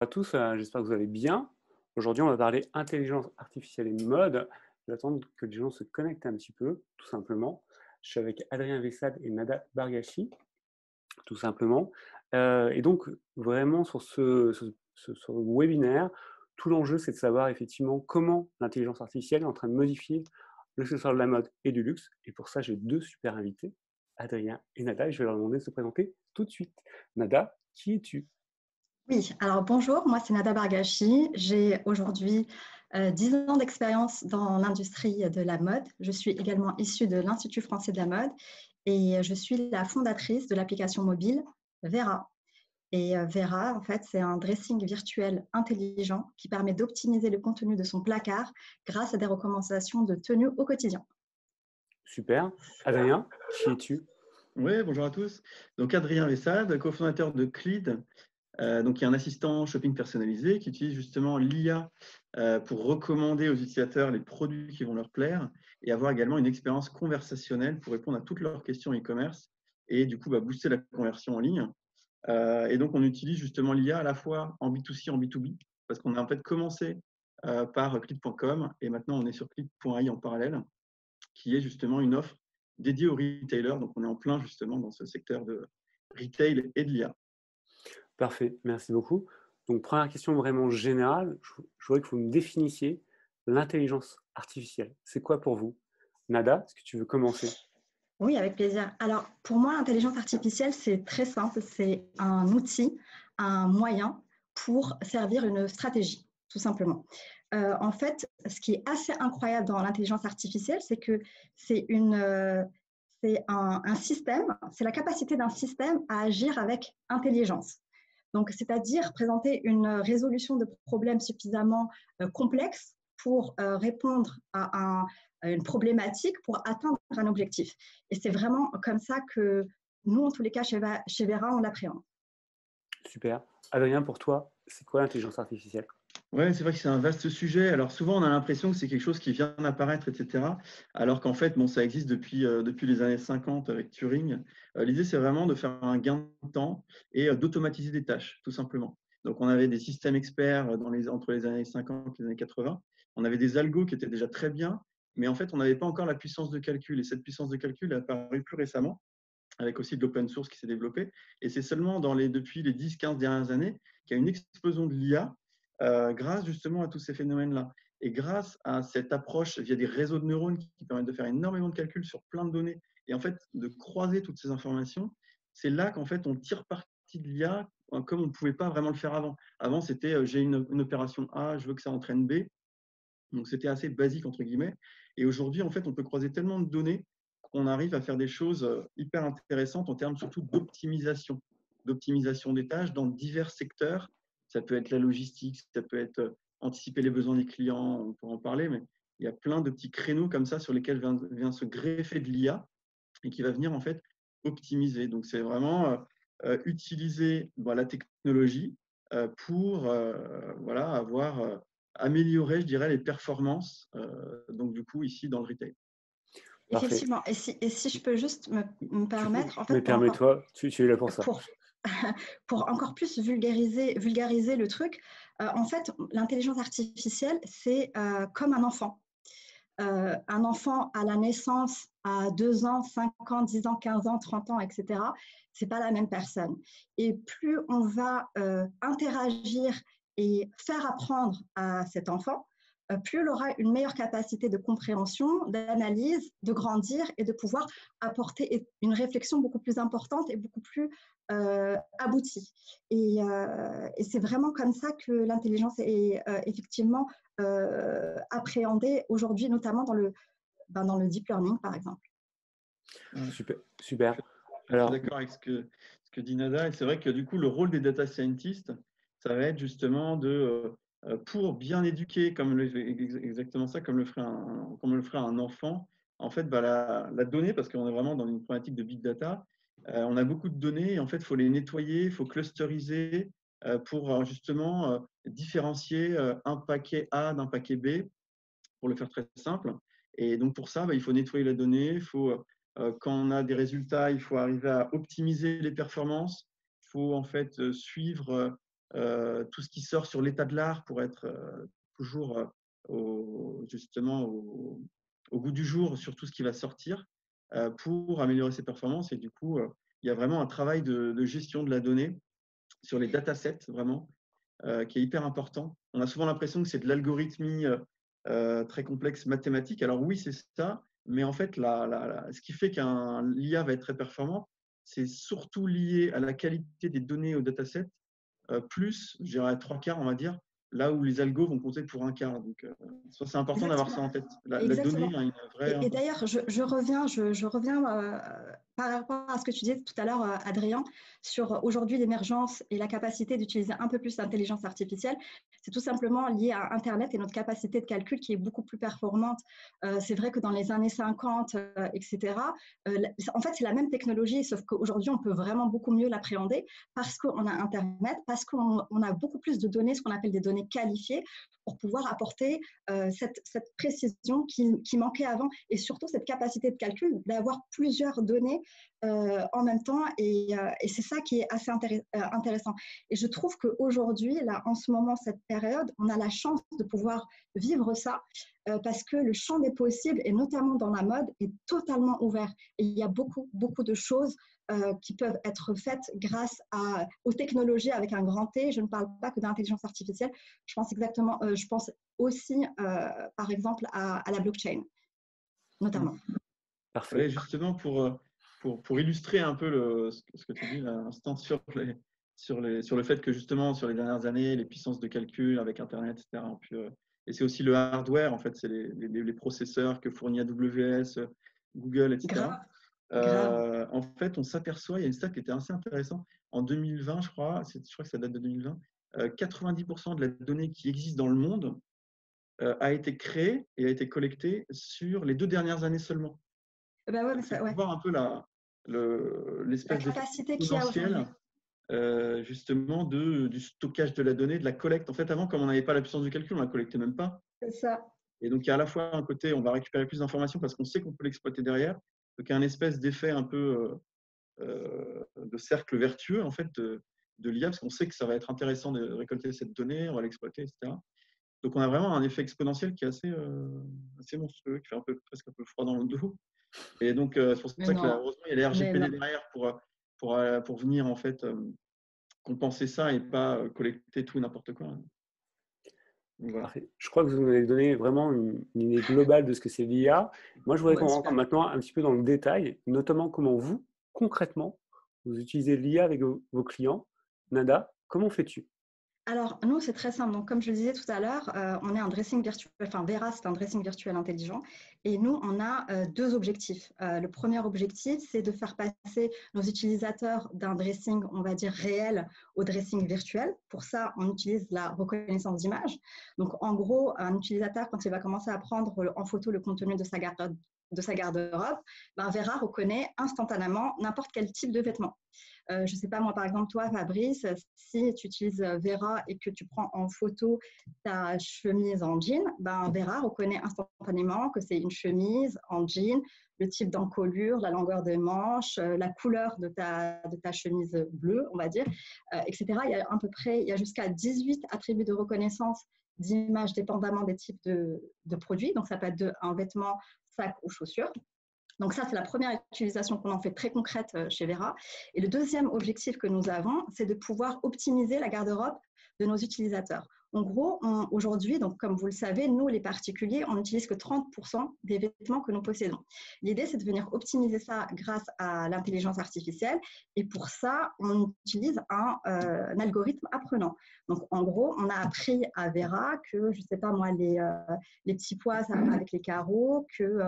À tous, j'espère que vous allez bien. Aujourd'hui, on va parler intelligence artificielle et mode. J'attends que les gens se connectent un petit peu, tout simplement. Je suis avec Adrien Vessade et Nada Bargashi, tout simplement. Et donc, vraiment, sur ce webinaire, tout l'enjeu, c'est de savoir effectivement comment l'intelligence artificielle est en train de modifier le secteur de la mode et du luxe. Et pour ça, j'ai deux super invités, Adrien et Nada, et je vais leur demander de se présenter tout de suite. Nada, qui es-tu? Oui, alors bonjour, moi c'est Nada Bargashi. J'ai aujourd'hui 10 ans d'expérience dans l'industrie de la mode. Je suis également issue de l'Institut français de la mode et je suis la fondatrice de l'application mobile Vera. Et Vera, en fait, c'est un dressing virtuel intelligent qui permet d'optimiser le contenu de son placard grâce à des recommandations de tenue au quotidien. Super. Adrien, qui es-tu? Oui, bonjour à tous. Donc Adrien Vessade, cofondateur de Clead, donc qui est un assistant shopping personnalisé qui utilise justement l'IA pour recommander aux utilisateurs les produits qui vont leur plaire et avoir également une expérience conversationnelle pour répondre à toutes leurs questions e-commerce et du coup booster la conversion en ligne. Et donc on utilise justement l'IA à la fois en B2C et en B2B parce qu'on a en fait commencé par Clead.com et maintenant on est sur Clead.ai en parallèle qui est justement une offre dédiée aux retailers. Donc, on est en plein justement dans ce secteur de retail et de l'IA. Parfait, merci beaucoup. Donc, première question vraiment générale, je voudrais que vous me définissiez l'intelligence artificielle. C'est quoi pour vous? Nada, est-ce que tu veux commencer? Oui, avec plaisir. Alors, pour moi, l'intelligence artificielle, c'est très simple. C'est un outil, un moyen pour servir une stratégie, tout simplement. En fait, ce qui est assez incroyable dans l'intelligence artificielle, c'est que c'est un système, c'est la capacité d'un système à agir avec intelligence. Donc, c'est-à-dire présenter une résolution de problèmes suffisamment complexe pour répondre à une problématique, pour atteindre un objectif. Et c'est vraiment comme ça que nous, en tous les cas, chez Vera, on l'appréhende. Super. Adrien, pour toi, c'est quoi l'intelligence artificielle? Ouais, c'est vrai que c'est un vaste sujet. Alors souvent, on a l'impression que c'est quelque chose qui vient d'apparaître, etc. Alors qu'en fait, bon, ça existe depuis les années 50 avec Turing. L'idée, c'est vraiment de faire un gain de temps et d'automatiser des tâches, tout simplement. Donc, on avait des systèmes experts entre les années 50 et les années 80. On avait des algos qui étaient déjà très bien, mais en fait, on n'avait pas encore la puissance de calcul. Et cette puissance de calcul est apparue plus récemment, avec aussi de l'open source qui s'est développé. Et c'est seulement depuis les 10-15 dernières années qu'il y a une explosion de l'IA grâce justement à tous ces phénomènes-là. Et grâce à cette approche via des réseaux de neurones qui permettent de faire énormément de calculs sur plein de données et en fait de croiser toutes ces informations, c'est là qu'en fait on tire parti de l'IA comme on ne pouvait pas vraiment le faire avant. Avant, c'était j'ai une opération A, je veux que ça entraîne B. Donc c'était assez basique entre guillemets. Et aujourd'hui, en fait, on peut croiser tellement de données qu'on arrive à faire des choses hyper intéressantes en termes surtout d'optimisation des tâches dans divers secteurs. Ça peut être la logistique, ça peut être anticiper les besoins des clients, on pourra en parler, mais il y a plein de petits créneaux comme ça sur lesquels vient se greffer de l'IA et qui va venir en fait optimiser. Donc c'est vraiment utiliser la technologie pour voilà, améliorer, je dirais, les performances, donc du coup ici dans le retail. Parfait. Effectivement. Et si je peux juste me permettre, en Mais fait, permets-toi, tu es là pour ça. pour, pour encore plus vulgariser le truc, en fait, l'intelligence artificielle, c'est comme un enfant. Un enfant à la naissance, à 2 ans, 5 ans, 10 ans, 15 ans, 30 ans, etc., c'est pas la même personne. Et plus on va interagir et faire apprendre à cet enfant, plus il aura une meilleure capacité de compréhension, d'analyse, de grandir et de pouvoir apporter une réflexion beaucoup plus importante et beaucoup plus aboutie. Et c'est vraiment comme ça que l'intelligence est effectivement appréhendée aujourd'hui, notamment dans le deep learning, par exemple. Ouais. Super, super. Je suis Alors, d'accord avec ce que dit Nada. Et c'est vrai que du coup, le rôle des data scientists, ça va être justement pour bien éduquer, exactement ça, comme le ferait un enfant, en fait, la donnée, parce qu'on est vraiment dans une problématique de big data, on a beaucoup de données et en fait, il faut les nettoyer, il faut clusteriser pour justement différencier un paquet A d'un paquet B, pour le faire très simple. Et donc, pour ça, il faut nettoyer la donnée. Quand on a des résultats, il faut arriver à optimiser les performances. Il faut en fait suivre tout ce qui sort sur l'état de l'art pour être toujours justement au goût du jour sur tout ce qui va sortir pour améliorer ses performances. Et du coup, il y a vraiment un travail de gestion de la donnée sur les datasets, vraiment, qui est hyper important. On a souvent l'impression que c'est de l'algorithmie très complexe mathématique. Alors oui, c'est ça, mais en fait, ce qui fait qu'un l'IA va être très performant, c'est surtout lié à la qualité des données au dataset, plus, je dirais, 3/4, on va dire, là où les algos vont compter pour 1/4. Donc, c'est important d'avoir ça en tête. La donnée a une vraie Et d'ailleurs, je reviens par rapport à ce que tu disais tout à l'heure, Adrien, sur aujourd'hui l'émergence et la capacité d'utiliser un peu plus l'intelligence artificielle. C'est tout simplement lié à Internet et notre capacité de calcul qui est beaucoup plus performante. C'est vrai que dans les années 50, etc., en fait, c'est la même technologie, sauf qu'aujourd'hui, on peut vraiment beaucoup mieux l'appréhender parce qu'on a Internet, parce qu'on a beaucoup plus de données, ce qu'on appelle des données qualifiées, pour pouvoir apporter cette précision qui manquait avant et surtout cette capacité de calcul d'avoir plusieurs données en même temps et c'est ça qui est assez intéressant. Et je trouve qu'aujourd'hui, là, en ce moment, cette période, on a la chance de pouvoir vivre ça parce que le champ des possibles, et notamment dans la mode, est totalement ouvert. Et il y a beaucoup, beaucoup de choses qui peuvent être faites grâce aux technologies avec un grand T. Je ne parle pas que d'intelligence artificielle. Je pense aussi, par exemple, à la blockchain, notamment. Parfait. Justement, pour illustrer un peu ce que tu dis à l'instant sur le fait que justement, sur les dernières années, les puissances de calcul avec Internet, etc., et c'est aussi le hardware, en fait, c'est les processeurs que fournit AWS, Google, etc. Grave. En fait, on s'aperçoit, il y a une stat qui était assez intéressante. En 2020, je crois que ça date de 2020, 90% de la donnée qui existe dans le monde a été créée et a été collectée sur les 2 dernières années seulement. Ben ouais, mais ça, ouais. Voir un peu l'espèce la capacité qu'il y a aujourd'hui. Justement du stockage de la donnée, de la collecte. En fait, avant, comme on n'avait pas la puissance du calcul, on ne la collectait même pas. C'est ça. Et donc, il y a à la fois un côté, on va récupérer plus d'informations parce qu'on sait qu'on peut l'exploiter derrière. Donc, il y a un espèce d'effet un peu de cercle vertueux en fait de l'IA, parce qu'on sait que ça va être intéressant de récolter cette donnée, on va l'exploiter, etc. Donc, on a vraiment un effet exponentiel qui est assez monstrueux, qui fait presque un peu froid dans le dos. Et donc, c'est pour ça que heureusement, il y a les RGPD derrière pour venir en fait compenser ça et pas collecter tout n'importe quoi. Donc, voilà. Je crois que vous nous avez donné vraiment une idée globale de ce que c'est l'IA. Moi, je voudrais qu'on rentre maintenant un petit peu dans le détail, notamment comment vous, concrètement, vous utilisez l'IA avec vos clients. Nada, comment fais-tu ? Alors, nous, c'est très simple. Donc, comme je le disais tout à l'heure, on est un dressing virtuel, enfin, Vera, c'est un dressing virtuel intelligent. Et nous, on a 2 objectifs. Le premier objectif, c'est de faire passer nos utilisateurs d'un dressing, on va dire, réel au dressing virtuel. Pour ça, on utilise la reconnaissance d'image. Donc, en gros, un utilisateur, quand il va commencer à prendre en photo le contenu de sa garde-robe, Vera reconnaît instantanément n'importe quel type de vêtement. Je ne sais pas, moi, par exemple, toi, Fabrice, si tu utilises Vera et que tu prends en photo ta chemise en jean, Vera reconnaît instantanément que c'est une chemise en jean, le type d'encolure, la longueur des manches, la couleur de ta chemise bleue, on va dire, etc. Il y a jusqu'à 18 attributs de reconnaissance d'image dépendamment des types de produits. Donc, ça peut être un vêtement, sac ou chaussure. Donc ça, c'est la première utilisation qu'on en fait très concrète chez Vera. Et le deuxième objectif que nous avons, c'est de pouvoir optimiser la garde-robe de nos utilisateurs. En gros, aujourd'hui, donc comme vous le savez, nous, les particuliers, on n'utilise que 30% des vêtements que nous possédons. L'idée, c'est de venir optimiser ça grâce à l'intelligence artificielle. Et pour ça, on utilise un algorithme apprenant. Donc, en gros, on a appris à Vera que, je ne sais pas moi, les petits pois avec les carreaux, que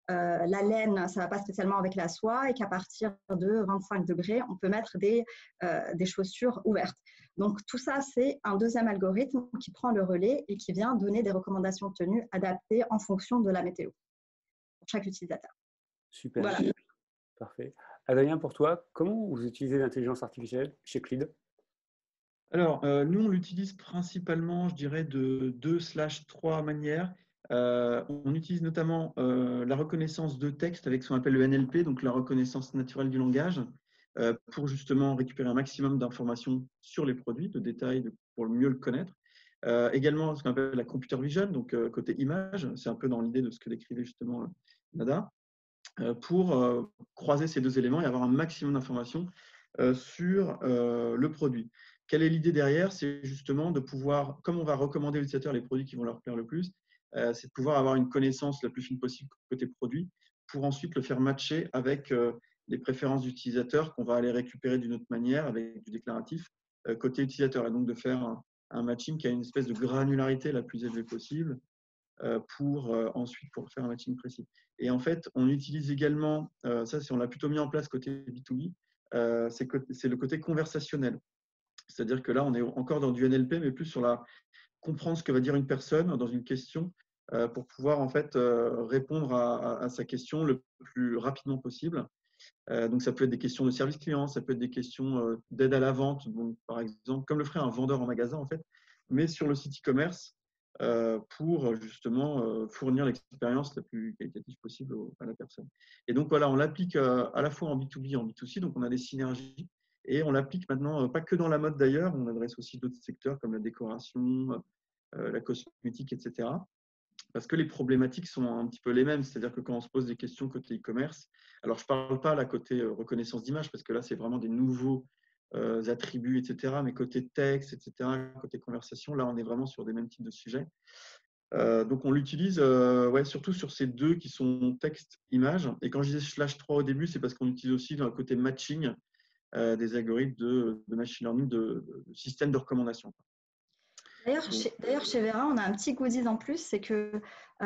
la laine, ça ne va pas spécialement avec la soie et qu'à partir de 25 degrés, on peut mettre des chaussures ouvertes. Donc, tout ça, c'est un deuxième algorithme qui prend le relais et qui vient donner des recommandations de tenue adaptées en fonction de la météo pour chaque utilisateur. Super, voilà. Parfait. Adrien, pour toi, comment vous utilisez l'intelligence artificielle chez Cleed ? Alors, nous, on l'utilise principalement, je dirais, de 2/3 manières. On utilise notamment la reconnaissance de texte avec ce qu'on appelle le NLP, donc la reconnaissance naturelle du langage, pour justement récupérer un maximum d'informations sur les produits, de détails, pour mieux le connaître. Également, ce qu'on appelle la computer vision, donc côté image, c'est un peu dans l'idée de ce que décrivait justement Nada, pour croiser ces deux éléments et avoir un maximum d'informations sur le produit. Quelle est l'idée derrière? C'est justement de pouvoir, comme on va recommander aux utilisateurs les produits qui vont leur plaire le plus, c'est de pouvoir avoir une connaissance la plus fine possible côté produit pour ensuite le faire matcher avec les préférences d'utilisateurs qu'on va aller récupérer d'une autre manière avec du déclaratif côté utilisateur, et donc de faire un matching qui a une espèce de granularité la plus élevée possible pour ensuite pour faire un matching précis. Et en fait, on utilise également, ça on l'a plutôt mis en place côté B2B, c'est le côté conversationnel. C'est-à-dire que là, on est encore dans du NLP, mais plus sur comprendre ce que va dire une personne dans une question pour pouvoir en fait répondre à sa question le plus rapidement possible. Donc, ça peut être des questions de service client, ça peut être des questions d'aide à la vente, donc, par exemple, comme le ferait un vendeur en magasin, en fait, mais sur le site e-commerce pour justement fournir l'expérience la plus qualitative possible à la personne. Et donc, voilà, on l'applique à la fois en B2B et en B2C, donc on a des synergies. Et on l'applique maintenant, pas que dans la mode d'ailleurs, on adresse aussi d'autres secteurs comme la décoration, la cosmétique, etc. Parce que les problématiques sont un petit peu les mêmes. C'est-à-dire que quand on se pose des questions côté e-commerce, alors je ne parle pas là côté reconnaissance d'image, parce que là, c'est vraiment des nouveaux attributs, etc. Mais côté texte, etc., côté conversation, là, on est vraiment sur des mêmes types de sujets. Donc, on l'utilise ouais, surtout sur ces deux qui sont texte-image. Et quand je disais /3 au début, c'est parce qu'on utilise aussi dans le côté matching des algorithmes de machine learning, de système de recommandation. D'ailleurs, chez Vera, on a un petit goodies en plus, c'est que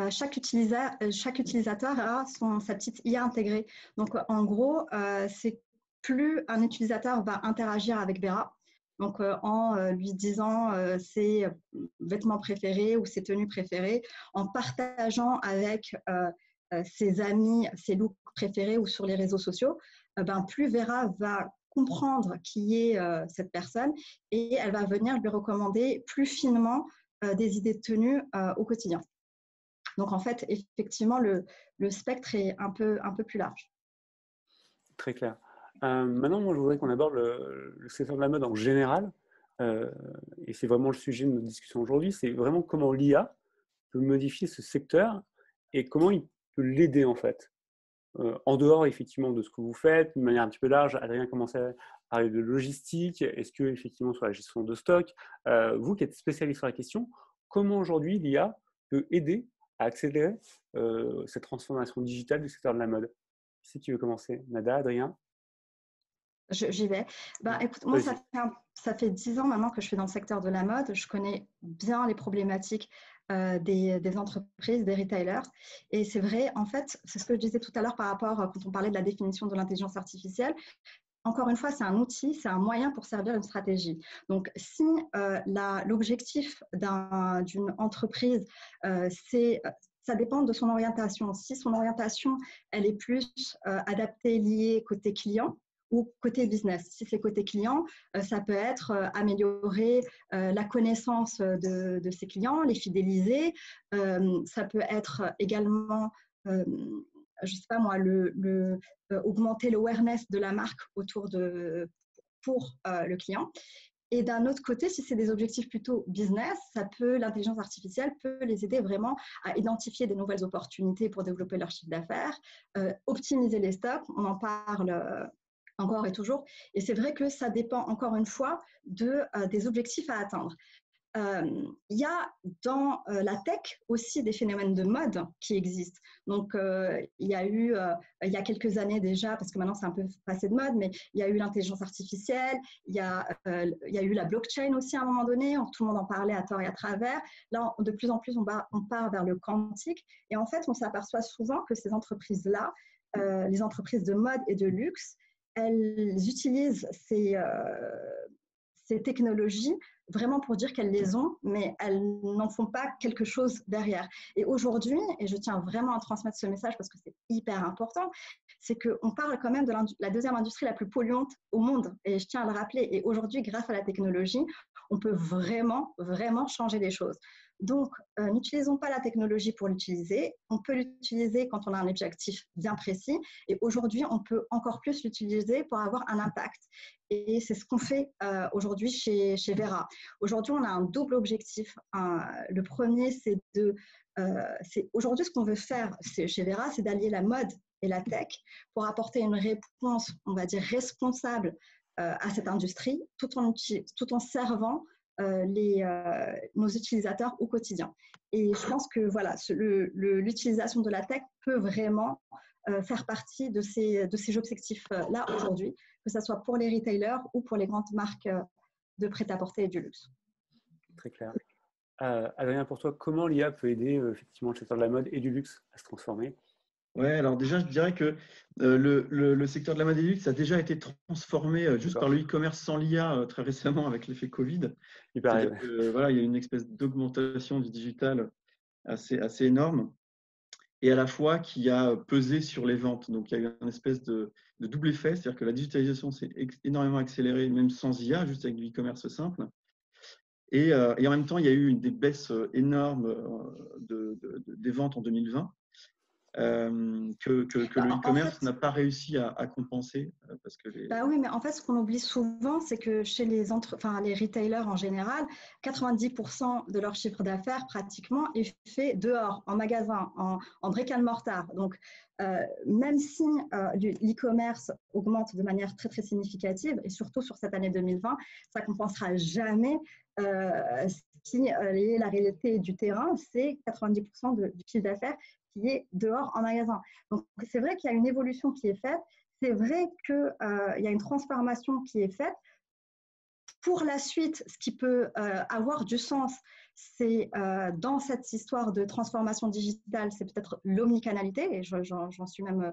chaque utilisateur a sa petite IA intégrée. Donc, en gros, c'est plus un utilisateur va interagir avec Vera, donc en lui disant ses vêtements préférés ou ses tenues préférées, en partageant avec ses amis ses looks préférés ou sur les réseaux sociaux, plus Vera va comprendre qui est cette personne et elle va venir lui recommander plus finement des idées de tenue au quotidien. Donc, en fait, effectivement, le spectre est un peu plus large. Très clair. Maintenant, moi, je voudrais qu'on aborde le secteur de la mode en général. Et c'est vraiment le sujet de notre discussion aujourd'hui. C'est vraiment comment l'IA peut modifier ce secteur et comment il peut l'aider, en fait. En dehors, effectivement, de ce que vous faites, de manière un petit peu large, Adrien commençait à parler de logistique. Est-ce que, effectivement, sur la gestion de stock, vous qui êtes spécialiste sur la question, comment aujourd'hui l'IA peut aider à accélérer cette transformation digitale du secteur de la mode? Si tu veux commencer, Nada, Adrien? J'y vais. Écoute, moi, ça fait 10 ans maintenant que je suis dans le secteur de la mode. Je connais bien les problématiques des entreprises, des retailers. Et c'est vrai, en fait, c'est ce que je disais tout à l'heure par rapport, quand on parlait de la définition de l'intelligence artificielle. Encore une fois, c'est un outil, c'est un moyen pour servir une stratégie. Donc, si l'objectif d'une entreprise, ça dépend de son orientation. Si son orientation, elle est plus adaptée, liée côté client, ou côté business. Si c'est côté client, ça peut être améliorer la connaissance de ses clients, les fidéliser. Ça peut être également, je ne sais pas moi, augmenter l'awareness de la marque pour le client. Et d'un autre côté, si c'est des objectifs plutôt business, l'intelligence artificielle peut les aider vraiment à identifier des nouvelles opportunités pour développer leur chiffre d'affaires, optimiser les stocks. On en parle encore et toujours. Et c'est vrai que ça dépend encore une fois des objectifs à atteindre. Il y a dans la tech aussi des phénomènes de mode qui existent. Donc, il y a eu, il y a quelques années déjà, parce que maintenant c'est un peu passé de mode, mais il y a eu l'intelligence artificielle, il y a eu la blockchain aussi à un moment donné, tout le monde en parlait à tort et à travers. Là, de plus en plus, on part vers le quantique. Et en fait, on s'aperçoit souvent que ces entreprises-là, les entreprises de mode et de luxe, elles utilisent ces technologies vraiment pour dire qu'elles les ont, mais elles n'en font pas quelque chose derrière. Et aujourd'hui, et je tiens vraiment à transmettre ce message parce que c'est hyper important, c'est qu'on parle quand même de la deuxième industrie la plus polluante au monde. Et je tiens à le rappeler. Et aujourd'hui, grâce à la technologie, on peut vraiment, vraiment changer les choses. Donc, n'utilisons pas la technologie pour l'utiliser. On peut l'utiliser quand on a un objectif bien précis. Et aujourd'hui, on peut encore plus l'utiliser pour avoir un impact. Et c'est ce qu'on fait aujourd'hui chez Vera. Aujourd'hui, on a un double objectif. Le premier, c'est aujourd'hui, ce qu'on veut faire chez Vera, c'est d'allier la mode et la tech pour apporter une réponse, on va dire, responsable à cette industrie, tout en servant nos utilisateurs au quotidien. Et je pense que voilà, l'utilisation de la tech peut vraiment faire partie de ces objectifs-là aujourd'hui, que ce soit pour les retailers ou pour les grandes marques de prêt-à-porter et du luxe. Très clair. Adrien, pour toi, comment l'IA peut aider effectivement le secteur de la mode et du luxe à se transformer? Ouais, alors déjà, je dirais que le secteur de la mode et du luxe a déjà été transformé juste par le e-commerce sans l'IA très récemment avec l'effet Covid. C'est-à-dire que, voilà, il y a une espèce d'augmentation du digital assez énorme et à la fois qui a pesé sur les ventes. Donc, il y a eu une espèce de double effet, c'est-à-dire que la digitalisation s'est énormément accélérée, même sans IA, juste avec du e-commerce simple. Et en même temps, il y a eu des baisses énormes des ventes en 2020. Que le e-commerce n'a pas réussi à compenser parce que oui, mais en fait, ce qu'on oublie souvent, c'est que chez les retailers en général, 90% de leur chiffre d'affaires pratiquement est fait dehors, en magasin, en brick and mortar. Donc, même si l'e-commerce augmente de manière très, très significative, et surtout sur cette année 2020, ça ne compensera jamais la réalité du terrain, c'est 90% du chiffre d'affaires qui est dehors en magasin. Donc, c'est vrai qu'il y a une évolution qui est faite. C'est vrai qu'il y a une transformation qui est faite. Pour la suite, ce qui peut avoir du sens, c'est dans cette histoire de transformation digitale, c'est peut-être l'omnicanalité, et j'en suis même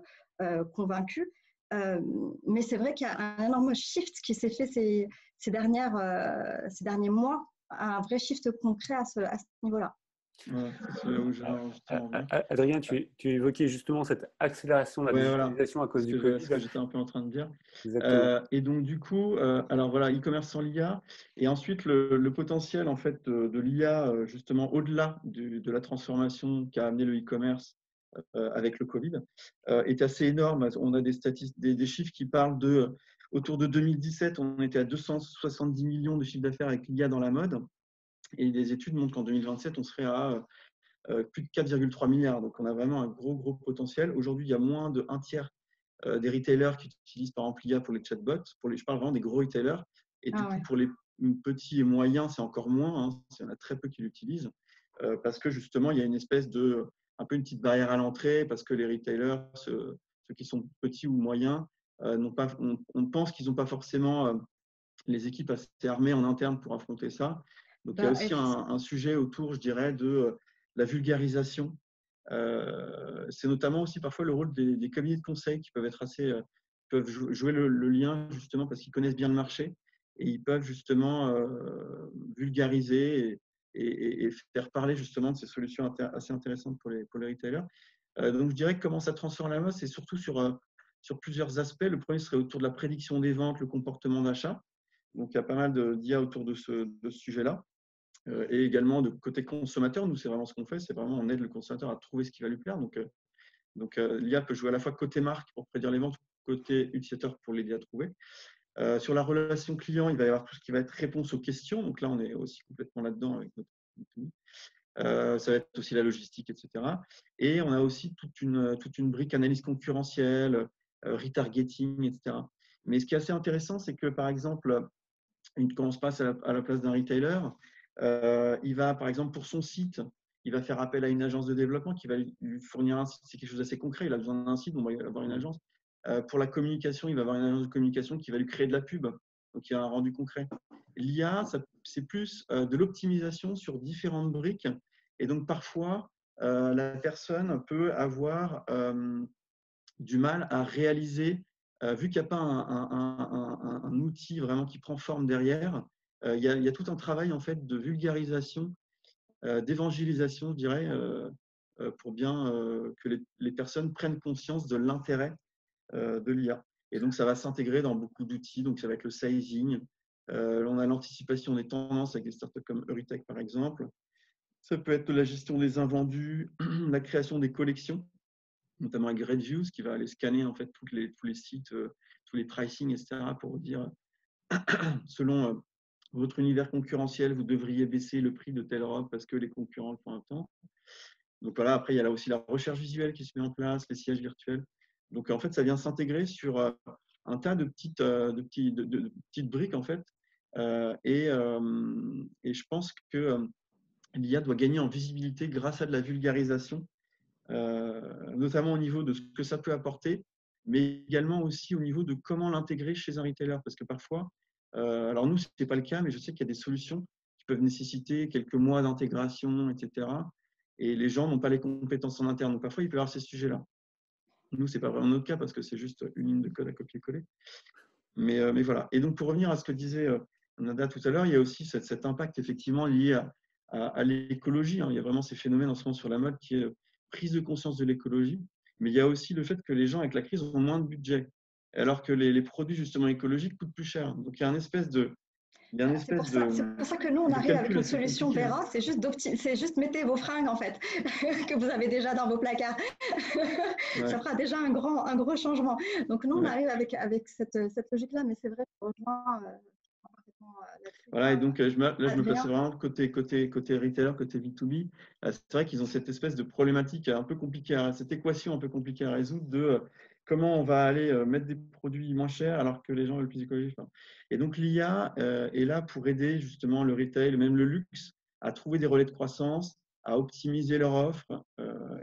convaincue. Mais c'est vrai qu'il y a un énorme shift qui s'est fait ces derniers mois, un vrai shift concret à ce niveau-là. Ouais, c'est là où Adrien, tu évoquais justement cette accélération de la digitalisation à cause du Covid. C'est ce que j'étais un peu en train de dire. Et donc, du coup, alors voilà, e-commerce sans l'IA. Et ensuite, le potentiel en fait, de l'IA, justement, au-delà de la transformation qu'a amené le e-commerce avec le Covid, est assez énorme. On a des chiffres qui parlent autour de 2017, on était à 270 millions de chiffre d'affaires avec l'IA dans la mode. Et des études montrent qu'en 2027, on serait à plus de 4,3 milliards. Donc, on a vraiment un gros potentiel. Aujourd'hui, il y a moins de 1/3 des retailers qui utilisent par exemple l'IA pour les chatbots. Je parle vraiment des gros retailers. Et du coup, pour les petits et moyens, c'est encore moins. Il y en a très peu qui l'utilisent. Parce que justement, il y a une espèce un peu une petite barrière à l'entrée, parce que les retailers, ceux qui sont petits ou moyens, on pense qu'ils n'ont pas forcément les équipes assez armées en interne pour affronter ça. Donc, il y a aussi un sujet autour, je dirais, de la vulgarisation. C'est notamment aussi parfois le rôle des cabinets de conseil qui peuvent être peuvent jouer le lien justement parce qu'ils connaissent bien le marché et ils peuvent justement vulgariser et faire parler justement de ces solutions assez intéressantes pour les retailers. Donc, je dirais que comment ça transforme la mode, c'est surtout sur plusieurs aspects. Le premier serait autour de la prédiction des ventes, le comportement d'achat. Donc, il y a pas mal d'IA autour de ce sujet-là. Et également de côté consommateur, nous, c'est vraiment ce qu'on fait, c'est vraiment on aide le consommateur à trouver ce qui va lui plaire. Donc l'IA peut jouer à la fois côté marque pour prédire les ventes, côté utilisateur pour l'aider à trouver. Sur la relation client, il va y avoir tout ce qui va être réponse aux questions. Donc là, on est aussi complètement là-dedans avec notre outil. Ça va être aussi la logistique, etc. Et on a aussi toute une brique analyse concurrentielle, retargeting, etc. Mais ce qui est assez intéressant, c'est que par exemple, quand on se passe à la place d'un retailer, il va, par exemple, pour son site, il va faire appel à une agence de développement qui va lui fournir un site. C'est quelque chose d'assez concret. Il a besoin d'un site, donc il va avoir une agence. Pour la communication, il va avoir une agence de communication qui va lui créer de la pub. Donc, il y a un rendu concret. L'IA, c'est plus de l'optimisation sur différentes briques. Et donc, parfois, la personne peut avoir du mal à réaliser, vu qu'il n'y a pas un outil vraiment qui prend forme derrière, il y a tout un travail en fait de vulgarisation, d'évangélisation, je dirais, pour bien que les personnes prennent conscience de l'intérêt de l'IA. Et donc, ça va s'intégrer dans beaucoup d'outils. Donc, ça va être le sizing. On a l'anticipation des tendances avec des startups comme Eurytech, par exemple. Ça peut être la gestion des invendus, la création des collections, notamment avec Reviews, qui va aller scanner en fait tous les sites, tous les pricing, etc., pour dire, selon votre univers concurrentiel, vous devriez baisser le prix de telle robe parce que les concurrents le font un temps. Donc voilà, après, il y a là aussi la recherche visuelle qui se met en place, les sièges virtuels. Donc en fait, ça vient s'intégrer sur un tas de petites briques, en fait. Et je pense que l'IA doit gagner en visibilité grâce à de la vulgarisation, notamment au niveau de ce que ça peut apporter, mais également aussi au niveau de comment l'intégrer chez un retailer. Parce que parfois, alors nous, ce n'est pas le cas, mais je sais qu'il y a des solutions qui peuvent nécessiter quelques mois d'intégration, etc. Et les gens n'ont pas les compétences en interne. Donc parfois, il peut y avoir ces sujets-là. Nous, ce n'est pas vraiment notre cas parce que c'est juste une ligne de code à copier-coller. Mais voilà. Et donc, pour revenir à ce que disait Nada tout à l'heure, il y a aussi cet impact effectivement lié à l'écologie. Il y a vraiment ces phénomènes en ce moment sur la mode qui est prise de conscience de l'écologie. Mais il y a aussi le fait que les gens, avec la crise, ont moins de budget, alors que les produits justement écologiques coûtent plus cher. Donc, il y a une espèce de… C'est pour ça que nous, on arrive avec une solution Vera, c'est juste mettez vos fringues, en fait, que vous avez déjà dans vos placards. Ouais. Ça fera déjà un gros changement. Donc, nous, on arrive avec cette logique-là, mais c'est vrai que je rejoins parfaitement là-dessus. Voilà, et donc, je me place vraiment côté retailer, côté B2B. C'est vrai qu'ils ont cette espèce de problématique un peu compliquée, cette équation un peu compliquée à résoudre de comment on va aller mettre des produits moins chers alors que les gens veulent plus écologiques. Et donc, l'IA est là pour aider justement le retail, même le luxe, à trouver des relais de croissance, à optimiser leur offre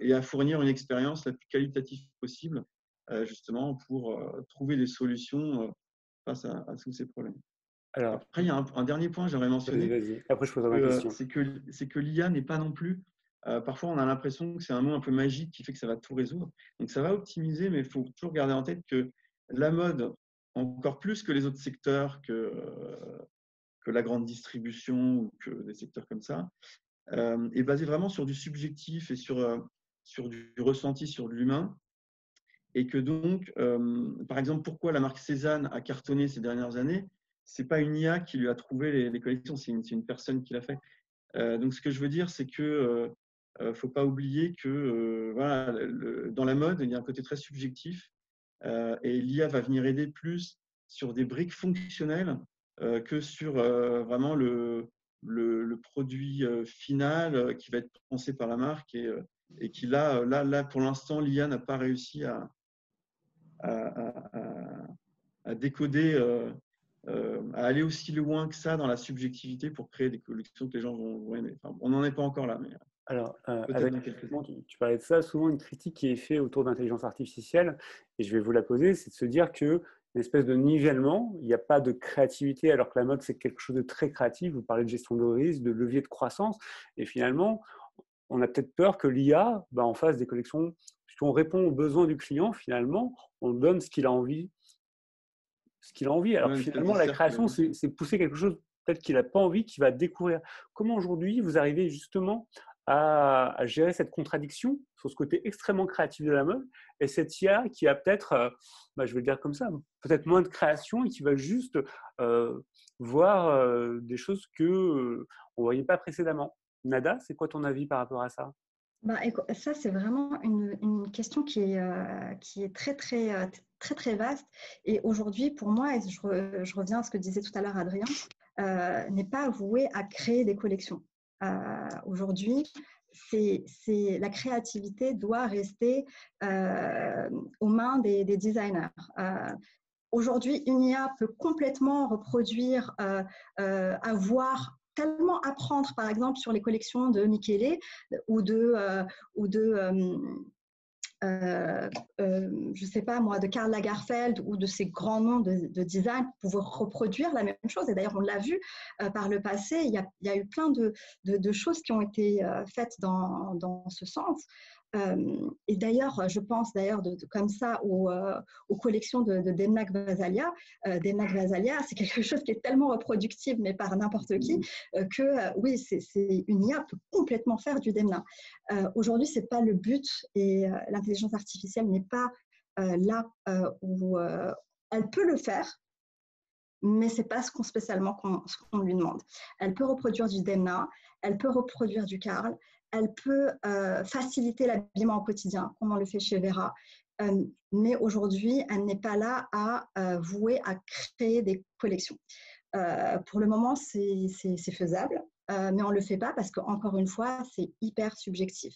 et à fournir une expérience la plus qualitative possible, justement pour trouver des solutions face à tous ces problèmes. Alors, après, il y a un dernier point que j'aurais mentionné. Vas-y. Après, je poserai ma question. C'est que l'IA n'est pas non plus… parfois, on a l'impression que c'est un mot un peu magique qui fait que ça va tout résoudre. Donc, ça va optimiser, mais il faut toujours garder en tête que la mode, encore plus que les autres secteurs, que la grande distribution ou que des secteurs comme ça, est basée vraiment sur du subjectif et sur du ressenti, sur de l'humain. Et que donc, par exemple, pourquoi la marque Cézanne a cartonné ces dernières années? Ce n'est pas une IA qui lui a trouvé les collections, c'est une personne qui l'a fait. Donc, ce que je veux dire, c'est que faut pas oublier que voilà, dans la mode, il y a un côté très subjectif et l'IA va venir aider plus sur des briques fonctionnelles que sur vraiment le produit final qui va être pensé par la marque et qui, là, pour l'instant, l'IA n'a pas réussi à décoder, à aller aussi loin que ça dans la subjectivité pour créer des collections que les gens vont aimer. Enfin, on n'en est pas encore là. Mais alors, tu parlais de ça, souvent une critique qui est faite autour d'intelligence artificielle, et je vais vous la poser, c'est de se dire que une espèce de nivellement, il n'y a pas de créativité, alors que la mode, c'est quelque chose de très créatif. Vous parlez de gestion de risque, de levier de croissance, et finalement, on a peut-être peur que l'IA en fasse des collections, puisqu'on répond aux besoins du client, finalement, on donne ce qu'il a envie. Alors finalement, la création, c'est pousser quelque chose peut-être qu'il n'a pas envie, qu'il va découvrir. Comment aujourd'hui, vous arrivez justement à gérer cette contradiction sur ce côté extrêmement créatif de la mode et cette IA qui a peut-être, je vais le dire comme ça, peut-être moins de création et qui va juste voir des choses qu'on ne voyait pas précédemment. Nada, c'est quoi ton avis par rapport à ça? Ça, c'est vraiment une question qui est très, très, très, très vaste. Et aujourd'hui, pour moi, et je reviens à ce que disait tout à l'heure Adrien, n'est pas voué à créer des collections. Aujourd'hui, la créativité doit rester aux mains des designers. Aujourd'hui, une IA peut complètement reproduire, tellement apprendre, par exemple, sur les collections de Michele ou je sais pas moi, de Karl Lagerfeld ou de ces grands noms de design pour pouvoir reproduire la même chose. Et d'ailleurs, on l'a vu par le passé, il y a eu plein de choses qui ont été faites dans ce sens. Et d'ailleurs, je pense comme ça aux collections de Demna Gvasalia. Demna Gvasalia, c'est quelque chose qui est tellement reproductible, mais par n'importe qui, que oui, une IA peut complètement faire du Demna. Aujourd'hui, ce n'est pas le but, et l'intelligence artificielle n'est pas là où elle peut le faire, mais ce n'est pas spécialement ce qu'on lui demande. Elle peut reproduire du Demna, elle peut reproduire du Carl, elle peut faciliter l'habillement au quotidien, comme on le fait chez Vera, mais aujourd'hui, elle n'est pas là à vouer à créer des collections. Pour le moment, c'est faisable, mais on ne le fait pas parce qu'encore une fois, c'est hyper subjectif.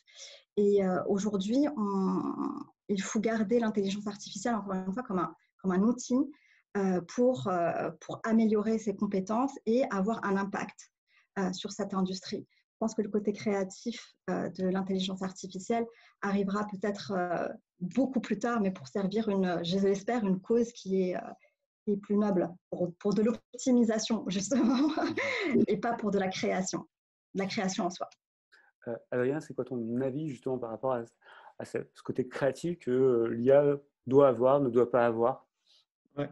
Et aujourd'hui, il faut garder l'intelligence artificielle, encore une fois, comme un outil pour améliorer ses compétences et avoir un impact sur cette industrie. Je pense que le côté créatif de l'intelligence artificielle arrivera peut-être beaucoup plus tard, mais pour servir, je l'espère, une cause qui est plus noble, pour de l'optimisation, justement, et pas pour de la création en soi. Adrien, c'est quoi ton avis justement par rapport à ce côté créatif que l'IA doit avoir, ne doit pas avoir? Ouais.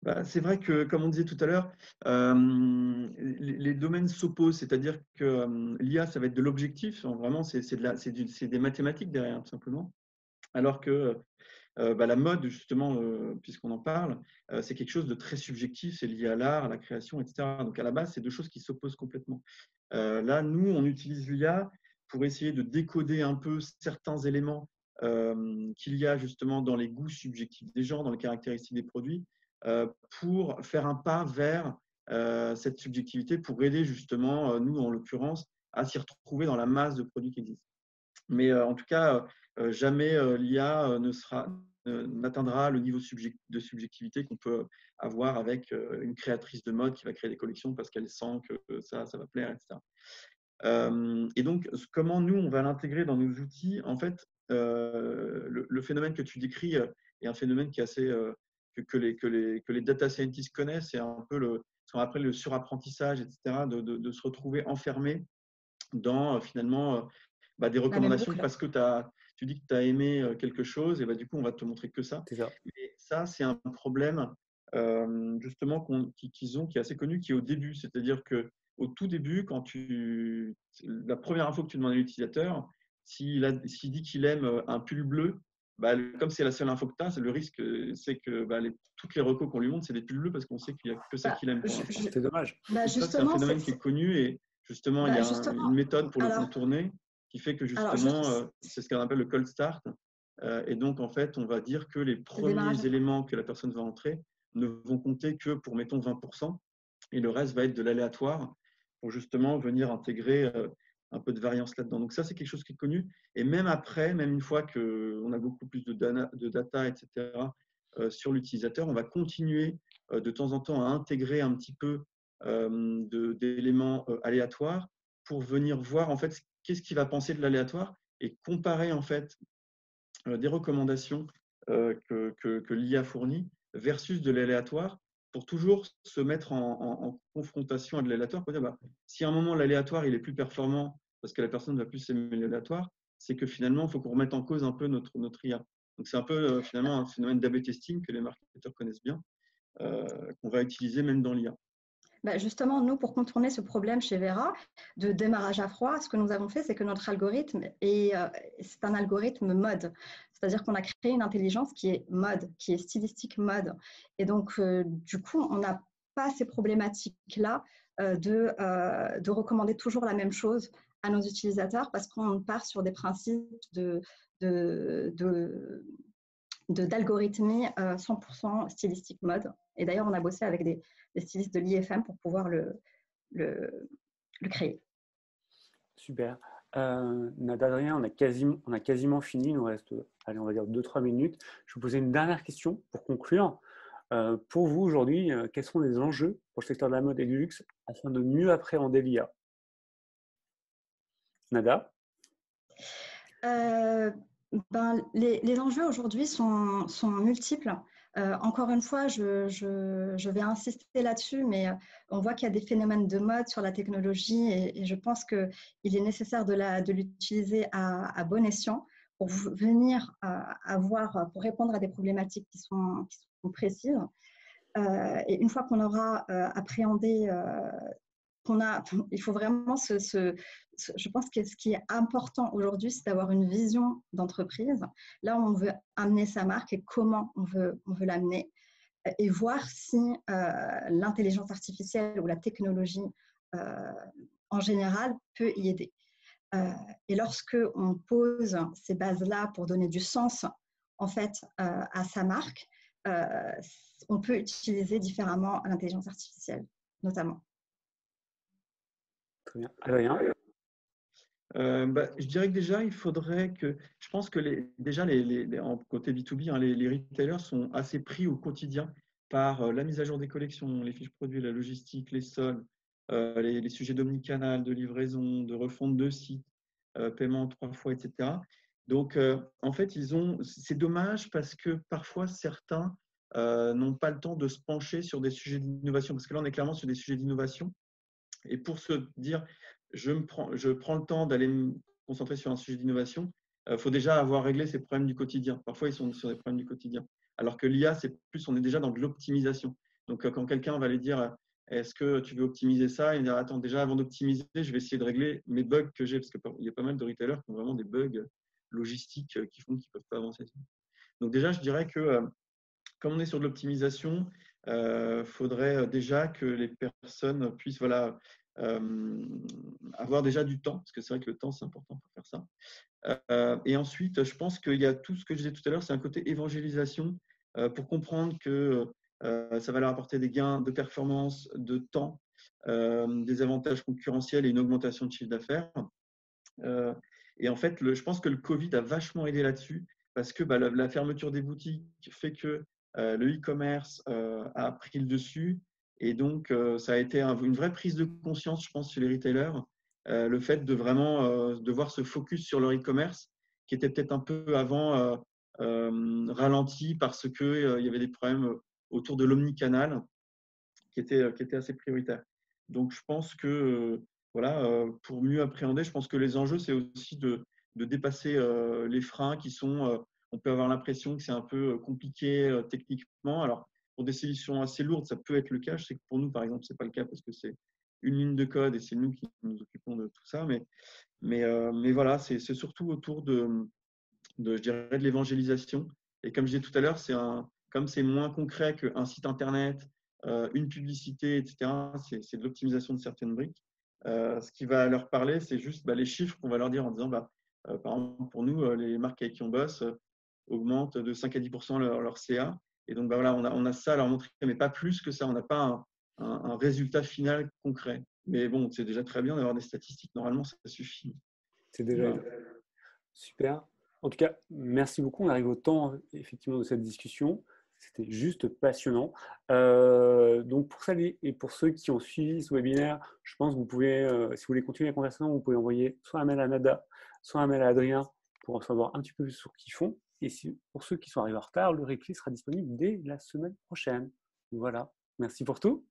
Bah, c'est vrai que, comme on disait tout à l'heure, les domaines s'opposent, c'est-à-dire que l'IA, ça va être de l'objectif, vraiment, c'est des mathématiques derrière, tout simplement, alors que la mode, justement, puisqu'on en parle, c'est quelque chose de très subjectif, c'est lié à l'art, à la création, etc. Donc, à la base, c'est deux choses qui s'opposent complètement. Là, nous, on utilise l'IA pour essayer de décoder un peu certains éléments qu'il y a justement dans les goûts subjectifs des gens, dans les caractéristiques des produits, pour faire un pas vers cette subjectivité, pour aider justement, nous, en l'occurrence, à s'y retrouver dans la masse de produits qui existent. Mais en tout cas, jamais l'IA n'atteindra le niveau de subjectivité qu'on peut avoir avec une créatrice de mode qui va créer des collections parce qu'elle sent que ça va plaire, etc. Et donc, comment nous, on va l'intégrer dans nos outils? En fait, le phénomène que tu décris est un phénomène qui est assez, que les data scientists connaissent. C'est un peu ce qu'on appelle le surapprentissage, etc., de se retrouver enfermé dans finalement des recommandations parce que tu dis que tu as aimé quelque chose, et du coup, on va te montrer que ça. Et ça, c'est un problème justement qu'ils ont, qui est assez connu, qui est au début. C'est-à-dire qu'au tout début, la première info que tu demandes à l'utilisateur, s'il dit qu'il aime un pull bleu, comme c'est la seule info que tu as, le risque, c'est que toutes les recos qu'on lui montre, c'est des pulls bleus parce qu'on sait qu'il n'y a que ça qu'il aime. C'est dommage. Ça, c'est un phénomène qui est connu, et justement, il y a une méthode pour le contourner qui fait que justement, c'est ce qu'on appelle le cold start. Et donc, en fait, on va dire que les premiers éléments que la personne va entrer ne vont compter que pour, mettons, 20%, et le reste va être de l'aléatoire pour justement venir intégrer un peu de variance là-dedans. Donc ça, c'est quelque chose qui est connu. Et même après, même une fois qu'on a beaucoup plus de data, etc., sur l'utilisateur, on va continuer de temps en temps à intégrer un petit peu d'éléments aléatoires pour venir voir en fait qu'est-ce qu'il va penser de l'aléatoire et comparer en fait des recommandations que l'IA fournit versus de l'aléatoire, pour toujours se mettre en confrontation à de l'aléatoire, pour dire si à un moment l'aléatoire il est plus performant parce que la personne va plus aimer l'aléatoire, c'est que finalement il faut qu'on remette en cause un peu notre IA. Donc c'est un peu finalement un phénomène d'A/B testing que les marketeurs connaissent bien, qu'on va utiliser même dans l'IA. Justement, nous, pour contourner ce problème chez Vera de démarrage à froid, ce que nous avons fait, c'est que notre algorithme c'est un algorithme mode. C'est-à-dire qu'on a créé une intelligence qui est mode, qui est stylistique mode. Et donc, du coup, on n'a pas ces problématiques-là de recommander toujours la même chose à nos utilisateurs, parce qu'on part sur des principes d'algorithmie 100% stylistique mode. Et d'ailleurs, on a bossé avec des stylistes de l'IFM pour pouvoir le créer. Super. Adrien, on a quasiment fini. Il nous reste, allez, on va dire 2-3 minutes. Je vais vous poser une dernière question pour conclure. Pour vous, aujourd'hui, quels sont les enjeux pour le secteur de la mode et du luxe afin de mieux appréhender l'IA? Nada? Les enjeux aujourd'hui sont multiples. Encore une fois, je vais insister là-dessus, mais on voit qu'il y a des phénomènes de mode sur la technologie, et je pense qu'il est nécessaire de l'utiliser à bon escient pour venir pour répondre à des problématiques qui sont précises. Et une fois qu'on aura appréhendé, il faut vraiment je pense que ce qui est important aujourd'hui, c'est d'avoir une vision d'entreprise. Là où on veut amener sa marque et comment on veut l'amener, et voir si l'intelligence artificielle ou la technologie en général peut y aider. Et lorsque on pose ces bases-là pour donner du sens en fait à sa marque, on peut utiliser différemment l'intelligence artificielle, notamment. Très bien. Adrien? Je dirais que déjà, il faudrait que… Je pense que en côté B2B, hein, les retailers sont assez pris au quotidien par la mise à jour des collections, les fiches produits, la logistique, les soldes, les sujets d'omnicanal, de livraison, de refonte de sites, paiement 3 fois, etc. Donc, en fait, c'est dommage parce que parfois, certains n'ont pas le temps de se pencher sur des sujets d'innovation. Parce que là, on est clairement sur des sujets d'innovation. Et pour se dire, je prends le temps d'aller me concentrer sur un sujet d'innovation, il faut déjà avoir réglé ces problèmes du quotidien. Parfois, ils sont sur des problèmes du quotidien. Alors que l'IA, on est déjà dans de l'optimisation. Donc, quand quelqu'un va aller dire, est-ce que tu veux optimiser ça? Il va dire, attends, déjà, avant d'optimiser, je vais essayer de régler mes bugs que j'ai. Parce qu'il y a pas mal de retailers qui ont vraiment des bugs logistiques qui font qu'ils ne peuvent pas avancer. Donc, déjà, je dirais que comme on est sur de l'optimisation, faudrait déjà que les personnes puissent avoir déjà du temps, parce que c'est vrai que le temps, c'est important pour faire ça. Et ensuite, je pense qu'il y a tout ce que je disais tout à l'heure, c'est un côté évangélisation pour comprendre que ça va leur apporter des gains de performance, de temps, des avantages concurrentiels et une augmentation de chiffre d'affaires. Et en fait, je pense que le Covid a vachement aidé là-dessus parce que la fermeture des boutiques fait que le e-commerce a pris le dessus. Et donc, ça a été une vraie prise de conscience, je pense, chez les retailers. Le fait de vraiment devoir se focus sur leur e-commerce, qui était peut-être un peu avant ralenti parce qu'il y avait des problèmes autour de l'omnicanal qui étaient assez prioritaires. Donc, je pense que pour mieux appréhender, je pense que les enjeux, c'est aussi de dépasser les freins qui sont… on peut avoir l'impression que c'est un peu compliqué techniquement. Alors, pour des solutions assez lourdes, ça peut être le cas. Je sais que pour nous, par exemple, ce n'est pas le cas parce que c'est une ligne de code et c'est nous qui nous occupons de tout ça. Mais voilà, c'est surtout autour je dirais, de l'évangélisation. Et comme je disais tout à l'heure, comme c'est moins concret qu'un site internet, une publicité, etc., c'est de l'optimisation de certaines briques. Ce qui va leur parler, c'est juste les chiffres qu'on va leur dire en disant, par exemple, pour nous, les marques avec qui on bosse augmentent de 5 à 10% leur CA. Et donc, voilà, on a ça à leur montrer, mais pas plus que ça. On n'a pas un résultat final concret. Mais bon, c'est déjà très bien d'avoir des statistiques. Normalement, ça suffit. C'est déjà super. En tout cas, merci beaucoup. On arrive au temps effectivement de cette discussion. C'était juste passionnant. Donc pour celles et pour ceux qui ont suivi ce webinaire, je pense que vous pouvez, si vous voulez continuer la conversation, vous pouvez envoyer soit un mail à Nada, soit un mail à Adrien pour en savoir un petit peu plus sur ce qu'ils font. Et pour ceux qui sont arrivés en retard, le replay sera disponible dès la semaine prochaine. Voilà. Merci pour tout.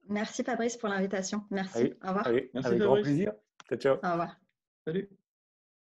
Merci Fabrice pour l'invitation. Merci. Allez, Au revoir. allez, Merci avec grand plaisir. Ciao, ciao. Au revoir. Salut.